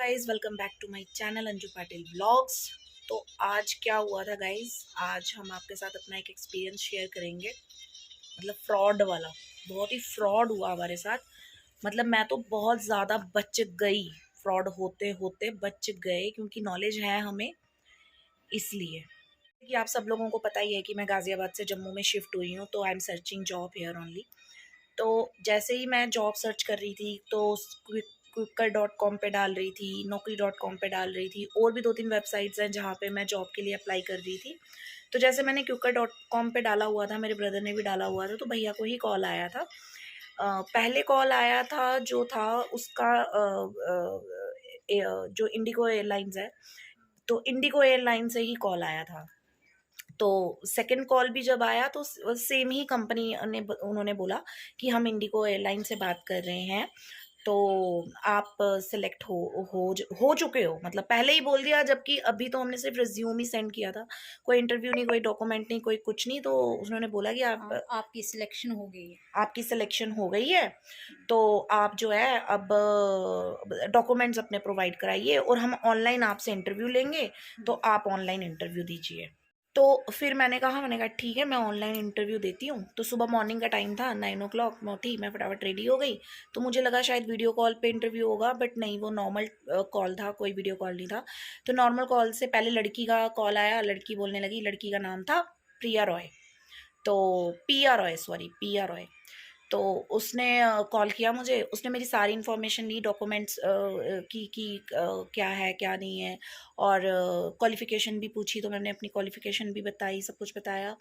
Guys, welcome back to my channel Anju Patil vlogs. तो आज क्या हुआ था गाइज, आज हम आपके साथ अपना एक एक्सपीरियंस शेयर करेंगे। मतलब फ्रॉड वाला, बहुत ही फ्रॉड हुआ हमारे साथ। मतलब मैं तो बहुत ज़्यादा बच गई, फ्रॉड होते होते बच गए, क्योंकि नॉलेज है हमें इसलिए। कि आप सब लोगों को पता ही है कि मैं गाज़ियाबाद से जम्मू में शिफ्ट हुई हूँ, तो I am searching job here only. तो जैसे ही मैं जॉब सर्च कर रही थी तो क्विकर.com पे डाल रही थी, नौकरी.com पे डाल रही थी, और भी 2-3 वेबसाइट्स हैं जहाँ पे मैं जॉब के लिए अप्लाई कर रही थी। तो जैसे मैंने क्विकर.com पे डाला हुआ था, मेरे ब्रदर ने भी डाला हुआ था, तो भैया को ही कॉल आया था। पहले कॉल आया था जो था उसका जो इंडिगो एयरलाइंस है, तो इंडिगो एयरलाइन से ही कॉल आया था। तो सेकंड कॉल भी जब आया तो सेम ही कंपनी ने उन्होंने बोला कि हम इंडिगो एयरलाइन से बात कर रहे हैं, तो आप सिलेक्ट हो चुके हो। मतलब पहले ही बोल दिया, जबकि अभी तो हमने सिर्फ रिज्यूम ही सेंड किया था, कोई इंटरव्यू नहीं, कोई डॉक्यूमेंट नहीं, कोई कुछ नहीं। तो उन्होंने बोला कि आपकी सिलेक्शन हो गई है। आपकी सिलेक्शन हो गई है, तो आप जो है अब डॉक्यूमेंट्स अपने प्रोवाइड कराइए और हम ऑनलाइन आपसे इंटरव्यू लेंगे, तो आप ऑनलाइन इंटरव्यू दीजिए। तो फिर मैंने कहा ठीक है, मैं ऑनलाइन इंटरव्यू देती हूँ। तो सुबह मॉर्निंग का टाइम था, 9 o'clock मैं उठी, मैं फटाफट रेडी हो गई। तो मुझे लगा शायद वीडियो कॉल पे इंटरव्यू होगा, बट नहीं, वो नॉर्मल कॉल था, कोई वीडियो कॉल नहीं था। तो नॉर्मल कॉल से पहले लड़की का कॉल आया, लड़की बोलने लगी, लड़की का नाम था प्रिया रॉय, तो पिया रॉय, सॉरी पिया रॉय। तो उसने कॉल किया मुझे, उसने मेरी सारी इन्फॉर्मेशन ली, डॉक्यूमेंट्स क्या है क्या नहीं है, और क्वालिफ़िकेशन भी पूछी, तो मैंने अपनी क्वालिफ़िकेशन भी बताई, सब कुछ बताया।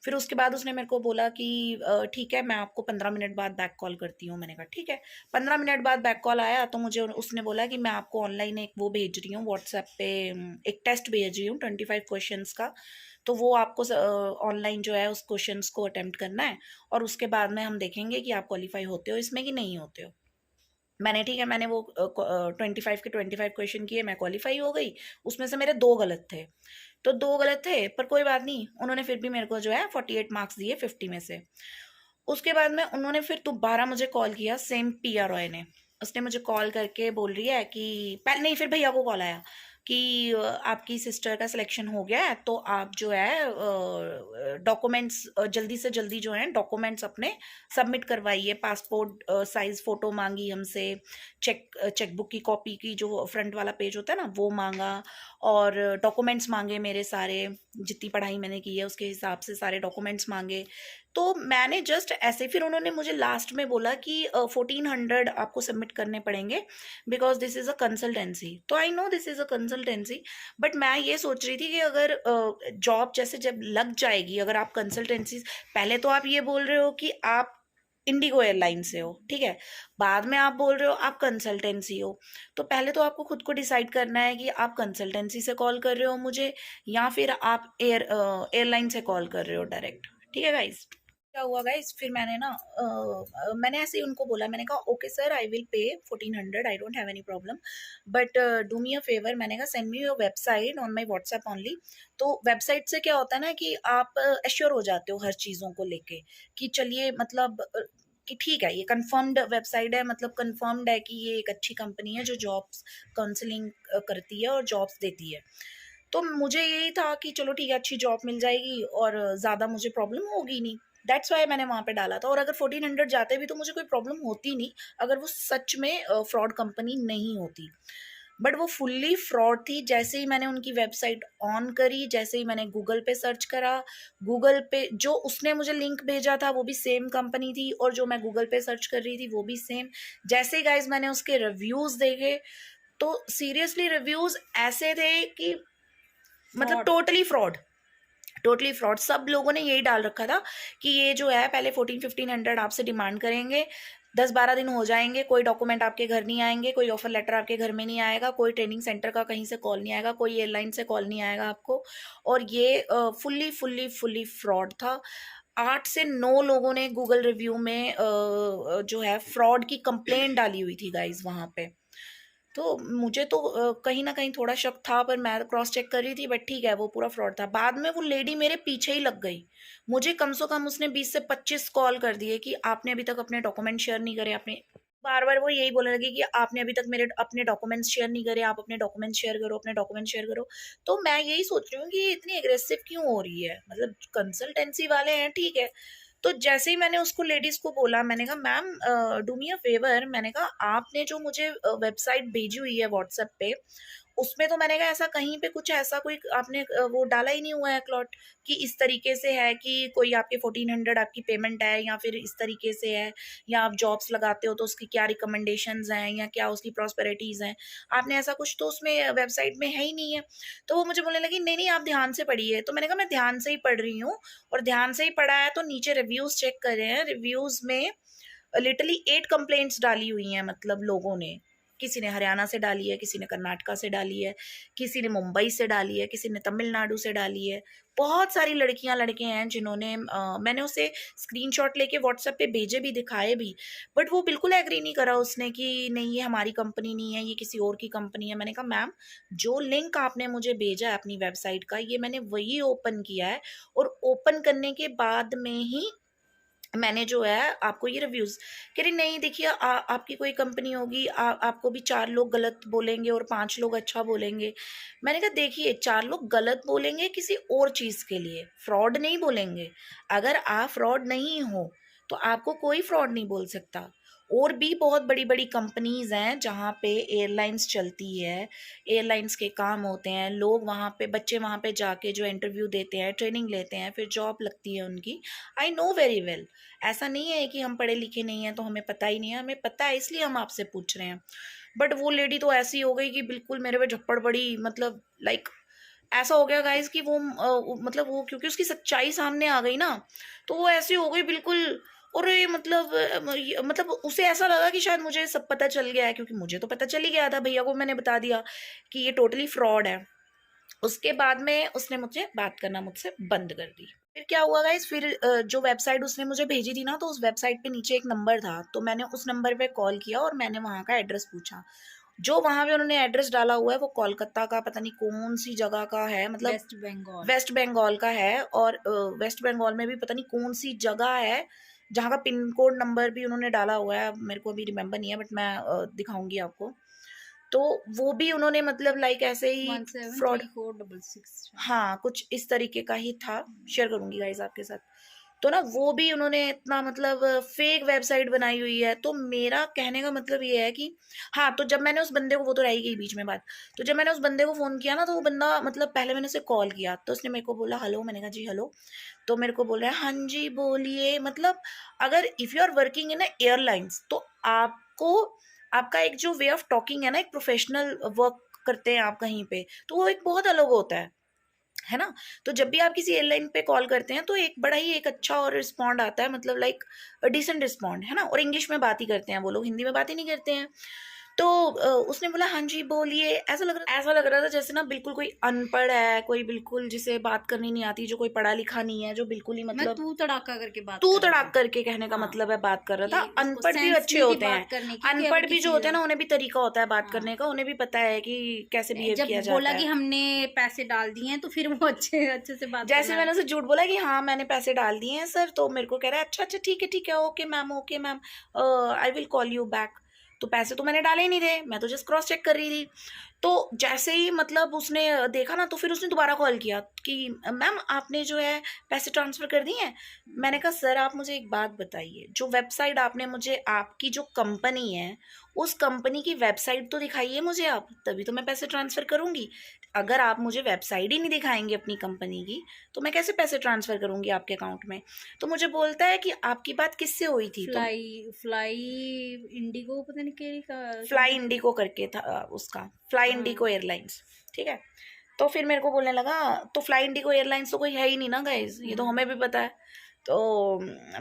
फिर उसके बाद उसने मेरे को बोला कि ठीक है, मैं आपको 15 मिनट बाद बैक कॉल करती हूँ। मैंने कहा ठीक है। 15 मिनट बाद बैक कॉल आया, तो मुझे उसने बोला कि मैं आपको ऑनलाइन एक वो भेज रही हूँ, व्हाट्सएप पे एक टेस्ट भेज रही हूँ 25 क्वेश्चंस का। तो वो आपको ऑनलाइन जो है उस क्वेश्चंस को अटेम्प्ट करना है, और उसके बाद में हम देखेंगे कि आप क्वालिफाई होते हो इसमें कि नहीं होते हो। मैंने ठीक है, मैंने वो 25 के 25 क्वेश्चन किए, मैं क्वालिफाई हो गई। उसमें से मेरे 2 गलत थे, तो 2 गलत थे, पर कोई बात नहीं, उन्होंने फिर भी मेरे को जो है 48 मार्क्स दिए 50 में से। उसके बाद में उन्होंने फिर दोबारा मुझे कॉल किया, सेम पिया रॉय ने। उसने मुझे कॉल करके बोल रही है कि पहले नहीं, फिर भैया को कॉल आया कि आपकी सिस्टर का सिलेक्शन हो गया है, तो आप जो है डॉक्यूमेंट्स जल्दी से जल्दी जो है डॉक्यूमेंट्स अपने सबमिट करवाइए। पासपोर्ट साइज फ़ोटो मांगी हमसे, चेकबुक की कॉपी की जो फ्रंट वाला पेज होता है ना, वो मांगा, और डॉक्यूमेंट्स मांगे मेरे सारे, जितनी पढ़ाई मैंने की है उसके हिसाब से सारे डॉक्यूमेंट्स मांगे। तो मैंने जस्ट ऐसे, फिर उन्होंने मुझे लास्ट में बोला कि 1400 आपको सबमिट करने पड़ेंगे, because this is a consultancy. तो I know this is a consultancy, but मैं ये सोच रही थी कि अगर जॉब जैसे जब लग जाएगी, अगर आप कंसल्टेंसी, पहले तो आप ये बोल रहे हो कि आप इंडिगो एयरलाइन से हो, ठीक है, बाद में आप बोल रहे हो आप कंसल्टेंसी हो। तो पहले तो आपको खुद को डिसाइड करना है कि आप कंसल्टेंसी से कॉल कर रहे हो मुझे, या फिर आप एयरलाइन से कॉल कर रहे हो डायरेक्ट। ठीक है गाइज। क्या हुआ गाइज, फिर मैंने ना मैंने ऐसे ही उनको बोला, मैंने कहा okay sir, I will pay 1400, I don't have any problem, but do me a favour, मैंने कहा send me your website on my WhatsApp only. तो वेबसाइट से क्या होता है ना कि आप एश्योर हो जाते हो हर चीज़ों को लेके, कि चलिए मतलब कि ठीक है, ये कंफर्म्ड वेबसाइट है, मतलब कंफर्म्ड है कि ये एक अच्छी कंपनी है जो जॉब्स काउंसलिंग करती है और जॉब्स देती है। तो मुझे यही था कि चलो ठीक है, अच्छी जॉब मिल जाएगी और ज़्यादा मुझे प्रॉब्लम होगी नहीं। दैट्स वाई मैंने वहाँ पे डाला था, और अगर 1400 जाते भी तो मुझे कोई प्रॉब्लम होती नहीं, अगर वो सच में फ्रॉड कंपनी नहीं होती। बट वो फुल्ली फ्रॉड थी। जैसे ही मैंने उनकी वेबसाइट ऑन करी, जैसे ही मैंने गूगल पे सर्च करा, गूगल पे जो उसने मुझे लिंक भेजा था वो भी सेम कंपनी थी, और जो मैं गूगल पे सर्च कर रही थी वो भी सेम। जैसे ही गाइज मैंने उसके रिव्यूज़ देखे, तो सीरियसली रिव्यूज़ ऐसे थे कि मतलब fraud. Totally fraud, totally fraud. सब लोगों ने यही डाल रखा था कि ये जो है पहले 1400-1500 आपसे डिमांड करेंगे, 10-12 दिन हो जाएंगे, कोई डॉक्यूमेंट आपके घर नहीं आएंगे, कोई ऑफर लेटर आपके घर में नहीं आएगा, कोई ट्रेनिंग सेंटर का कहीं से कॉल नहीं आएगा, कोई एयरलाइन से कॉल नहीं आएगा आपको। और ये फुल्ली फुल्ली फुल्ली फ्रॉड था। 8 से 9 लोगों ने गूगल रिव्यू में जो है फ्रॉड की कंप्लेंट डाली हुई थी गाइज वहाँ पे। तो मुझे तो कहीं ना कहीं थोड़ा शक था, पर मैं क्रॉस चेक कर रही थी, बट ठीक है, वो पूरा फ्रॉड था। बाद में वो लेडी मेरे पीछे ही लग गई, मुझे कम से कम उसने 20 से 25 कॉल कर दिए कि आपने अभी तक अपने डॉक्यूमेंट शेयर नहीं करे, आपने बार-बार वो यही बोलने लगी कि आपने अभी तक मेरे अपने डॉक्यूमेंट्स शेयर नहीं करे, आप अपने डॉक्यूमेंट्स शेयर करो, अपने डॉक्यूमेंट शेयर करो। तो मैं यही सोच रही हूँ कि ये इतनी एग्रेसिव क्यों हो रही है? मतलब कंसल्टेंसी वाले हैं, ठीक है। तो जैसे ही मैंने उसको लेडीज़ को बोला, मैंने कहा ma'am do me a favour, मैंने कहा आपने जो मुझे वेबसाइट भेजी हुई है व्हाट्सएप पे, उसमें तो मैंने कहा ऐसा कहीं पे कुछ ऐसा कोई आपने वो डाला ही नहीं हुआ है क्लॉट कि इस तरीके से है कि कोई आपके 1400 आपकी पेमेंट है या फिर इस तरीके से है, या आप जॉब्स लगाते हो तो उसकी क्या रिकमेंडेशंस हैं या क्या उसकी प्रॉस्पेरिटीज़ हैं। आपने ऐसा कुछ तो उसमें वेबसाइट में है ही नहीं है। तो वो मुझे बोलने लगी नहीं, नहीं आप ध्यान से पढ़िए। तो मैंने कहा मैं ध्यान से ही पढ़ रही हूँ, और ध्यान से ही पढ़ा है तो नीचे रिव्यूज़ चेक कर रहे हैं। रिव्यूज़ में लिटरली 8 कंप्लेंट्स डाली हुई हैं, मतलब लोगों ने। किसी ने हरियाणा से डाली है, किसी ने कर्नाटका से डाली है, किसी ने मुंबई से डाली है, किसी ने तमिलनाडु से डाली है। बहुत सारी लड़कियाँ, लड़के हैं जिन्होंने मैंने उसे स्क्रीनशॉट लेके व्हाट्सएप पे भेजे भी, दिखाए भी, बट वो बिल्कुल एग्री नहीं करा उसने कि नहीं ये हमारी कंपनी नहीं है, ये किसी और की कंपनी है। मैंने कहा मैम, जो लिंक आपने मुझे भेजा है अपनी वेबसाइट का, ये मैंने वही ओपन किया है, और ओपन करने के बाद में ही मैंने जो है आपको ये रिव्यूज़। कह रही नहीं देखिए आपकी कोई कंपनी होगी, आपको भी 4 लोग गलत बोलेंगे और 5 लोग अच्छा बोलेंगे। मैंने कहा देखिए 4 लोग गलत बोलेंगे किसी और चीज़ के लिए, फ्रॉड नहीं बोलेंगे। अगर आप फ्रॉड नहीं हो, तो आपको कोई फ्रॉड नहीं बोल सकता। और भी बहुत बड़ी-बड़ी कंपनीज़ हैं जहाँ पे एयरलाइंस चलती है, एयरलाइंस के काम होते हैं, लोग वहाँ पे, बच्चे वहाँ पे जाके जो इंटरव्यू देते हैं, ट्रेनिंग लेते हैं, फिर जॉब लगती है उनकी। I know very well. ऐसा नहीं है कि हम पढ़े लिखे नहीं हैं तो हमें पता ही नहीं है, हमें पता है इसलिए हम आपसे पूछ रहे हैं। बट वो लेडी तो ऐसी हो गई कि बिल्कुल मेरे पे झप्पड़ पड़ी, मतलब लाइक ऐसा हो गया गाइस कि वो मतलब वो क्योंकि उसकी सच्चाई सामने आ गई ना, तो वो ऐसी हो गई बिल्कुल। और ये मतलब मतलब उसे ऐसा लगा कि शायद मुझे सब पता चल गया है, क्योंकि मुझे तो पता चल ही गया था, भैया को मैंने बता दिया कि ये टोटली फ्रॉड है। उसके बाद में उसने मुझे बात करना मुझसे बंद कर दी। फिर क्या हुआ गाइस, फिर जो वेबसाइट उसने मुझे भेजी थी ना, तो उस वेबसाइट पे नीचे एक नंबर था, तो मैंने उस नंबर पे कॉल किया और मैंने वहाँ का एड्रेस पूछा। जो वहाँ पे उन्होंने एड्रेस डाला हुआ है वो कोलकाता का पता नहीं कौन-सी जगह का है, मतलब वेस्ट बंगाल। वेस्ट बंगाल का है, और वेस्ट बंगाल में भी पता नहीं कौन-सी जगह है, जहाँ का पिन कोड नंबर भी उन्होंने डाला हुआ है। मेरे को अभी रिमेंबर नहीं है, बट मैं दिखाऊँगी आपको। तो वो भी उन्होंने मतलब लाइक ऐसे ही फ्रॉड, 173466। हाँ, कुछ इस तरीके का ही था, शेयर करूँगी गाइज़ आपके साथ। तो ना वो भी उन्होंने इतना मतलब फ़ेक वेबसाइट बनाई हुई है, तो मेरा कहने का मतलब ये है कि हाँ, तो जब मैंने उस बंदे को, वो तो रह ही गई बीच में बात, तो जब मैंने उस बंदे को फ़ोन किया ना, तो वो बंदा मतलब पहले मैंने उसे कॉल किया, तो उसने मेरे को बोला हेलो, मैंने कहा जी हेलो, तो मेरे को बोल रहा है हाँ जी, बोलिए। मतलब अगर if you are working in a airlines, तो आपको आपका एक जो वे ऑफ टॉकिंग है ना, एक प्रोफ़ेशनल वर्क करते हैं आप कहीं पे, तो वो एक बहुत अलग होता है ना? तो जब भी आप किसी एयरलाइन पे कॉल करते हैं तो एक बड़ा ही एक अच्छा और रिस्पॉन्ड आता है, मतलब लाइक डिसेंट रिस्पॉन्ड, है ना? और इंग्लिश में बात ही करते हैं वो लोग, हिंदी में बात ही नहीं करते हैं। तो उसने बोला हाँ जी बोलिए। ऐसा लग रहा था जैसे ना बिल्कुल कोई अनपढ़ है, कोई बिल्कुल जिसे बात करनी नहीं आती, जो कोई पढ़ा लिखा नहीं है, जो बिल्कुल ही मैं मतलब तू तड़ाका करके बात तू कर रहा तड़ाक था। करके कहने का हाँ, मतलब है बात कर रहा था। कि उसको अनपढ़ भी सेंस अच्छे नहीं थी होते हैं। बात करने की कि अब अनपढ़ भी जो किसी होते हैं ना, उन्हें भी तरीका होता है बात हाँ, करने का, उन्हें भी पता है कि कैसे बिहेव जब किया जाता बोला है। कि हमने पैसे डाल दिए हैं तो फिर वो अच्छे अच्छे से बात जैसे करना। मैंने उसे झूठ बोला कि हाँ मैंने पैसे डाल दिए हैं सर, तो मेरे को कह रहा है अच्छा अच्छा ठीक है, okay ma'am, I will call you back. तो पैसे तो मैंने डाले ही नहीं थे, मैं तो जस्ट क्रॉस चेक कर रही थी। तो जैसे ही मतलब उसने देखा ना, तो फिर उसने दोबारा कॉल किया कि मैम आपने जो है पैसे ट्रांसफर कर दिए हैं। मैंने कहा सर आप मुझे एक बात बताइए, जो वेबसाइट आपने मुझे, आपकी जो कंपनी है उस कंपनी की वेबसाइट तो दिखाइए मुझे आप, तभी तो मैं पैसे ट्रांसफर करूंगी। अगर आप मुझे वेबसाइट ही नहीं दिखाएंगे अपनी कंपनी की, तो मैं कैसे पैसे ट्रांसफर करूंगी आपके अकाउंट में। तो मुझे बोलता है कि आपकी बात किससे हुई थी, तो फ्लाई फ्लाई इंडिगो पता नहीं केरी का फ्लाई कंपनी। इंडिको करके था उसका, फ्लाई इंडिको हाँ, एयरलाइंस, ठीक है। तो फिर मेरे को बोलने लगा तो फ्लाई इंडिको एयरलाइंस तो कोई है ही नहीं ना गाइज, ये तो हमें भी पता है। तो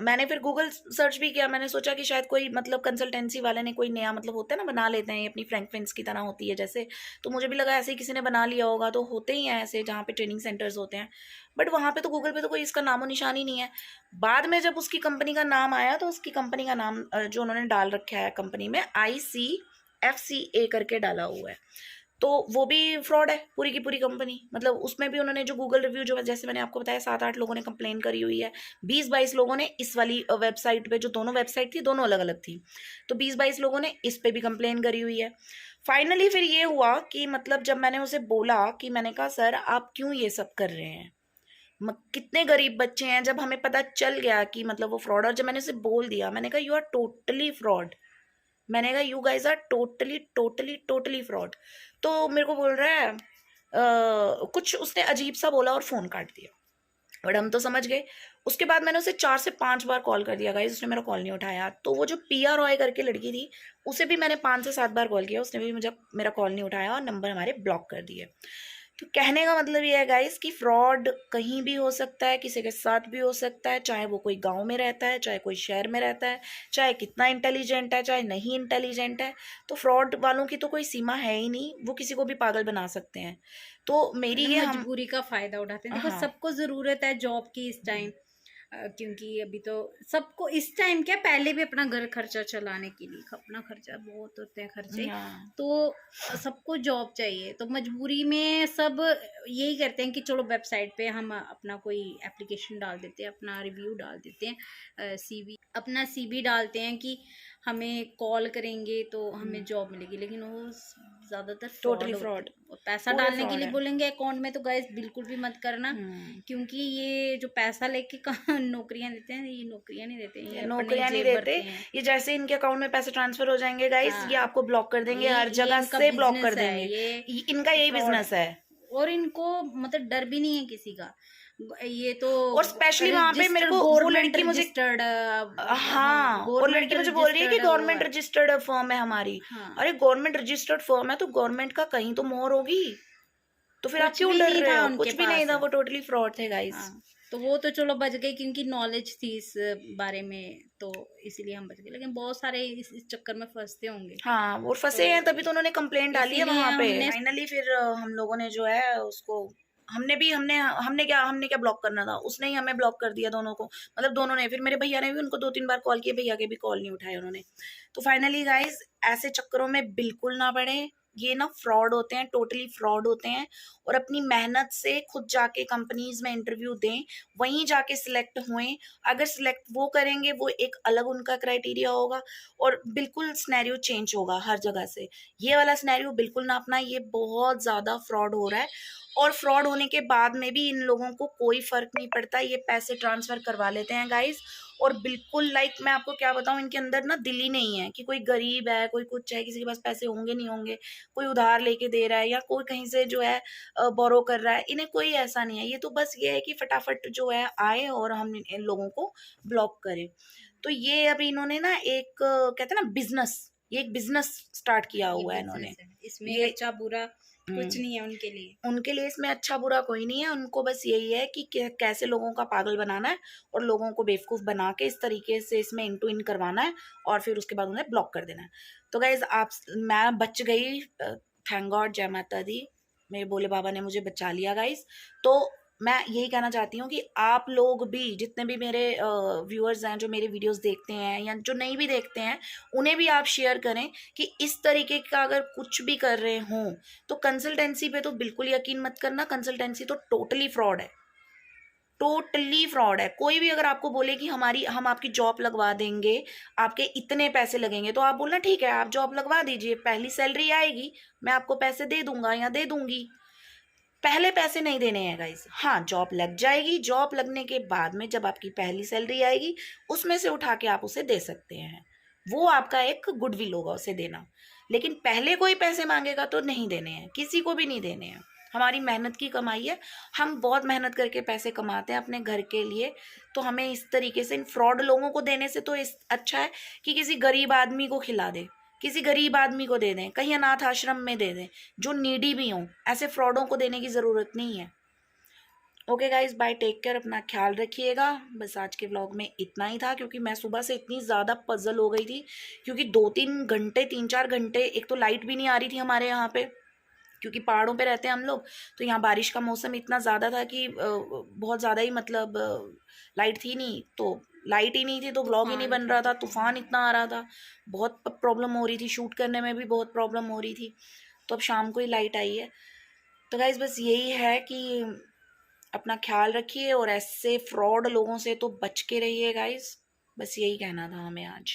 मैंने फिर गूगल सर्च भी किया, मैंने सोचा कि शायद कोई मतलब कंसल्टेंसी वाले ने कोई नया, मतलब होता है ना बना लेते हैं ये अपनी फ्रैंक फ्रेंड्स की तरह होती है जैसे, तो मुझे भी लगा ऐसे ही किसी ने बना लिया होगा, तो होते ही हैं ऐसे जहाँ पे ट्रेनिंग सेंटर्स होते हैं। बट वहाँ पे तो गूगल पे तो कोई इसका नामो निशान ही नहीं है। बाद में जब उसकी कंपनी का नाम आया, तो उसकी कंपनी का नाम जो उन्होंने डाल रखा है कंपनी में, ICFCA करके डाला हुआ है। तो वो भी फ्रॉड है पूरी की पूरी कंपनी। मतलब उसमें भी उन्होंने जो गूगल रिव्यू, जो जैसे मैंने आपको बताया 7-8 लोगों ने कंप्लेन करी हुई है, 20-22 लोगों ने इस वाली वेबसाइट पे, जो दोनों वेबसाइट थी दोनों अलग अलग थी, तो 20-22 लोगों ने इस पे भी कंप्लेन करी हुई है। फाइनली फिर ये हुआ कि मतलब जब मैंने उसे बोला कि मैंने कहा सर आप क्यों ये सब कर रहे हैं, कितने गरीब बच्चे हैं, जब हमें पता चल गया कि मतलब वो फ्रॉड, और जब मैंने उसे बोल दिया, मैंने कहा यू आर टोटली फ्रॉड, मैंने कहा you guys are totally totally totally fraud, तो मेरे को बोल रहा है कुछ उसने अजीब सा बोला और फोन काट दिया। बट हम तो समझ गए। उसके बाद मैंने उसे 4 से 5 बार कॉल कर दिया गाइज, उसने मेरा कॉल नहीं उठाया। तो वो जो पिया रॉय करके लड़की थी, उसे भी मैंने 5 से 7 बार कॉल किया, उसने भी मुझे मेरा कॉल नहीं उठाया और नंबर हमारे ब्लॉक कर दिए। तो कहने का मतलब ये है गाइस कि फ्रॉड कहीं भी हो सकता है, किसी के साथ भी हो सकता है, चाहे वो कोई गांव में रहता है, चाहे कोई शहर में रहता है, चाहे कितना इंटेलिजेंट है, चाहे नहीं इंटेलिजेंट है। तो फ्रॉड वालों की तो कोई सीमा है ही नहीं, वो किसी को भी पागल बना सकते हैं। तो मेरी ये हम मजबूरी का फायदा उठाते हैं। देखो हाँ सबको जरूरत है जॉब की इस टाइम, क्योंकि अभी तो सबको इस टाइम क्या, पहले भी अपना घर खर्चा चलाने के लिए, अपना खर्चा बहुत होते हैं खर्चे, हाँ तो सबको जॉब चाहिए, तो मजबूरी में सब यही करते हैं कि चलो वेबसाइट पे हम अपना कोई एप्लीकेशन डाल देते हैं, अपना रिव्यू डाल देते हैं, सीवी अपना सीवी डालते हैं कि हमें कॉल करेंगे तो हमें जॉब मिलेगी, लेकिन वो ज़्यादातर टोटली फ्रॉड होते फ्रॉड, हैं। और पैसा पूरे डालने के फ्रॉड लिए है। बोलेंगे अकाउंट में, तो गाइस बिल्कुल भी मत करना, क्योंकि ये जो पैसा लेके कहाँ नौकरियां देते हैं, ये नौकरियां नहीं देते हैं, ये ये अपनी नौकरियां नहीं जेब देते। भरते हैं। ये जैसे इनके अकाउंट में पैसे ट्रांसफर हो जाएंगे गाइस, ये हाँ, आपको ब्लॉक कर देंगे, हर ये जगह इनका से ब्लॉक कर बिजनेस है, देंगे। ये इनका यही फ्रॉड है। बिजनेस है। और इनको मतलब डर भी नहीं है किसी का, ये तो और स्पेशली वहां पे मेरे रजिस्टर्ड, को वो गवर्नमेंट लड़की मुझे, रजिस्टर्ड, हाँ हाँ, और गवर्नमेंट लड़की मुझे बोल रही है कि रजिस्टर्ड है वो गवर्नमेंट है। रजिस्टर्ड फर्म है हमारी। हाँ, अरे गवर्नमेंट रजिस्टर्ड फर्म है तो गवर्नमेंट का कहीं तो मोहर होगी, तो फिर आप कुछ क्यों भी डर नहीं रहे था हो? उनके कुछ भी नहीं पास। था, वो टोटली फ्रॉड थे गाइस। हाँ, तो वो तो चलो बच गए क्योंकि नॉलेज थी इस बारे में, तो इसीलिए हम बच गए, लेकिन बहुत सारे इस चक्कर में फंसते होंगे। हाँ, वो फंसे हैं, तो तभी तो उन्होंने कंप्लेंट डाली है इसीलिए वहां पे। हमने फाइनली फिर हम लोगों ने जो है उसको, हमने क्या ब्लॉक करना था, उसने ही हमें ब्लॉक कर दिया दोनों को। मतलब दोनों ने, फिर मेरे भैया ने भी उनको 2-3 बार कॉल किए, भैया के भी कॉल नहीं उठाए उन्होंने। तो फाइनली गाइस ऐसे चक्करों में बिल्कुल ना पड़े, ये ना फ्रॉड होते हैं, टोटली फ्रॉड होते हैं। और अपनी मेहनत से खुद जाके कंपनीज में इंटरव्यू दें, वहीं जाके सिलेक्ट हुए। अगर सिलेक्ट वो करेंगे, वो एक अलग उनका क्राइटेरिया होगा, और बिल्कुल सिनेरियो चेंज होगा हर जगह से। ये वाला सिनेरियो बिल्कुल ना अपना, ये बहुत ज्यादा फ्रॉड हो रहा है। और फ्रॉड होने के बाद में भी इन लोगों को कोई फर्क नहीं पड़ता, ये पैसे ट्रांसफर करवा लेते हैं गाइस। और बिल्कुल लाइक मैं आपको क्या बताऊं, इनके अंदर ना दिल ही नहीं है कि कोई गरीब है, कोई कुछ है, किसी के पास पैसे होंगे नहीं होंगे, कोई उधार लेके दे रहा है या कोई कहीं से जो है बोरो कर रहा है, इन्हें कोई ऐसा नहीं है। ये तो बस ये है कि फटाफट जो है आए और हम इन लोगों को ब्लॉक करें। तो ये अभी इन्होंने ना एक कहते हैं ना बिजनेस, ये एक बिजनेस स्टार्ट किया ये हुआ है इन्होंने। बिजनेस है, इसमें ये अच्छा बुरा कुछ नहीं है उनके लिए। उनके लिए इसमें अच्छा बुरा कोई नहीं है, उनको बस यही है कि कैसे लोगों का पागल बनाना है और लोगों को बेवकूफ बना के इस तरीके से इसमें इन टू इन करवाना है, और फिर उसके बाद उन्हें ब्लॉक कर देना है। तो गाइज आप, मैं बच गई, थैंक गॉड, जय माता दी, मेरे भोले बाबा ने मुझे बचा लिया गाइज। तो मैं यही कहना चाहती हूँ कि आप लोग भी, जितने भी मेरे व्यूअर्स हैं जो मेरे वीडियोस देखते हैं या जो नहीं भी देखते हैं, उन्हें भी आप शेयर करें कि इस तरीके का अगर कुछ भी कर रहे हों तो कंसल्टेंसी पे तो बिल्कुल यकीन मत करना। कंसल्टेंसी तो टोटली फ्रॉड है, टोटली फ्रॉड है। कोई भी अगर आपको बोले कि हम आपकी जॉब लगवा देंगे, आपके इतने पैसे लगेंगे, तो आप बोलना ठीक है, आप जॉब लगवा दीजिए, पहली सैलरी आएगी मैं आपको पैसे दे दूंगा या दे दूंगी। पहले पैसे नहीं देने हैं गाइस। हाँ, जॉब लग जाएगी, जॉब लगने के बाद में जब आपकी पहली सैलरी आएगी, उसमें से उठा के आप उसे दे सकते हैं, वो आपका एक गुडविल होगा उसे देना। लेकिन पहले कोई पैसे मांगेगा तो नहीं देने हैं, किसी को भी नहीं देने हैं। हमारी मेहनत की कमाई है, हम बहुत मेहनत करके पैसे कमाते हैं अपने घर के लिए, तो हमें इस तरीके से इन फ्रॉड लोगों को देने से तो इस अच्छा है कि किसी गरीब आदमी को खिला दे, किसी गरीब आदमी को दे दें, कहीं अनाथ आश्रम में दे दें, जो नीडी भी हों। ऐसे फ्रॉडों को देने की ज़रूरत नहीं है। Okay guys, bye, take care, अपना ख्याल रखिएगा। बस आज के व्लॉग में इतना ही था, क्योंकि मैं सुबह से इतनी ज़्यादा पजल हो गई थी, क्योंकि 2-3 घंटे, 3-4 घंटे, एक तो लाइट भी नहीं आ रही थी हमारे यहाँ पे, क्योंकि पहाड़ों पे रहते हैं हम लोग। तो यहाँ बारिश का मौसम इतना ज़्यादा था कि बहुत ज़्यादा ही मतलब लाइट थी नहीं, तो लाइट ही नहीं थी तो व्लॉग ही नहीं तूफान बन था, रहा था, तूफान। तूफान इतना आ रहा था, बहुत प्रॉब्लम हो रही थी, शूट करने में भी बहुत प्रॉब्लम हो रही थी। तो अब शाम को ही लाइट आई है। तो गाइज बस यही है कि अपना ख्याल रखिए और ऐसे फ्रॉड लोगों से तो बच के रहिए गाइज, बस यही कहना था हमें आज।